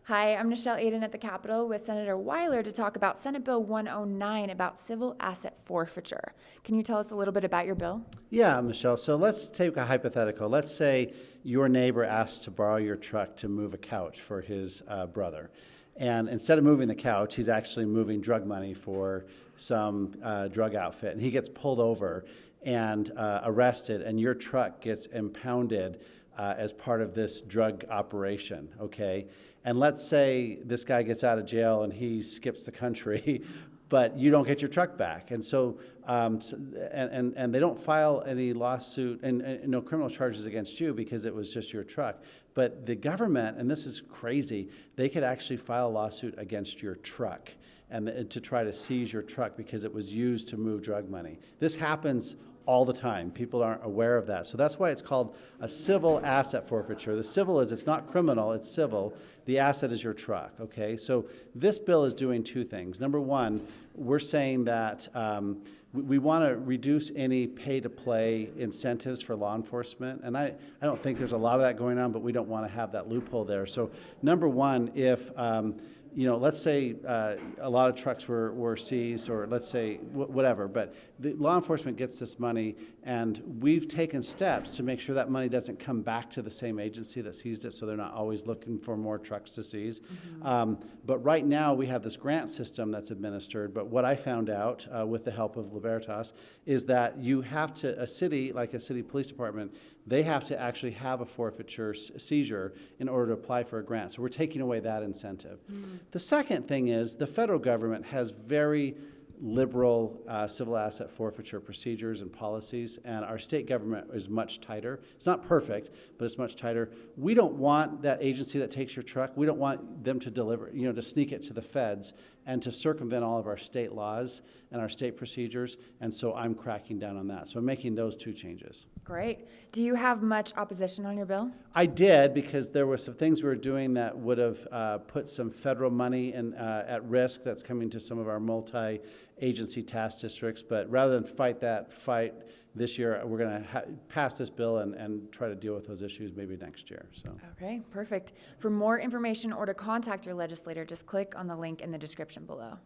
Hi, I'm Nichelle Aiden at the Capitol with Senator Weiler to talk about Senate Bill 109 about civil asset forfeiture. Can you tell us a little bit about your bill? Yeah, Michelle. So let's take a hypothetical. Let's say your neighbor asks to borrow your truck to move a couch for his brother. And instead of moving the couch, he's actually moving drug money for some drug outfit. And he gets pulled over and arrested, and your truck gets impounded as part of this drug operation, okay? And let's say this guy gets out of jail and he skips the country, but you don't get your truck back. And so, and they don't file any lawsuit and no criminal charges against you because it was just your truck. But the government, and this is crazy, they could actually file a lawsuit against your truck and to try to seize your truck because it was used to move drug money. This happens all the time. People aren't aware of that. So that's why it's called a civil asset forfeiture. The civil is, it's not criminal, it's civil. The asset is your truck, okay? So this bill is doing two things. Number one, we're saying that we want to reduce any pay-to-play incentives for law enforcement. And I don't think there's a lot of that going on, but we don't want to have that loophole there. So number one, if you know, let's say a lot of trucks were seized, or let's say whatever, but the law enforcement gets this money, and we've taken steps to make sure that money doesn't come back to the same agency that seized it, so they're not always looking for more trucks to seize. Mm-hmm. But right now we have this grant system that's administered, but what I found out with the help of Libertas is that you have to, a city, like a city police department, they have to actually have a forfeiture seizure in order to apply for a grant. So we're taking away that incentive. Mm-hmm. The second thing is the federal government has very liberal civil asset forfeiture procedures and policies, and our state government is much tighter. It's not perfect, but it's much tighter. We don't want that agency that takes your truck, we don't want them to deliver, you know, to sneak it to the feds and to circumvent all of our state laws and our state procedures, and so I'm cracking down on that. So I'm making those two changes. Great. Do you have much opposition on your bill? I did, because there were some things we were doing that would have put some federal money in, at risk that's coming to some of our multi-agency task districts. But rather than fight that fight this year, we're going to pass this bill and try to deal with those issues maybe next year. So. Okay, perfect. For more information or to contact your legislator, just click on the link in the description below.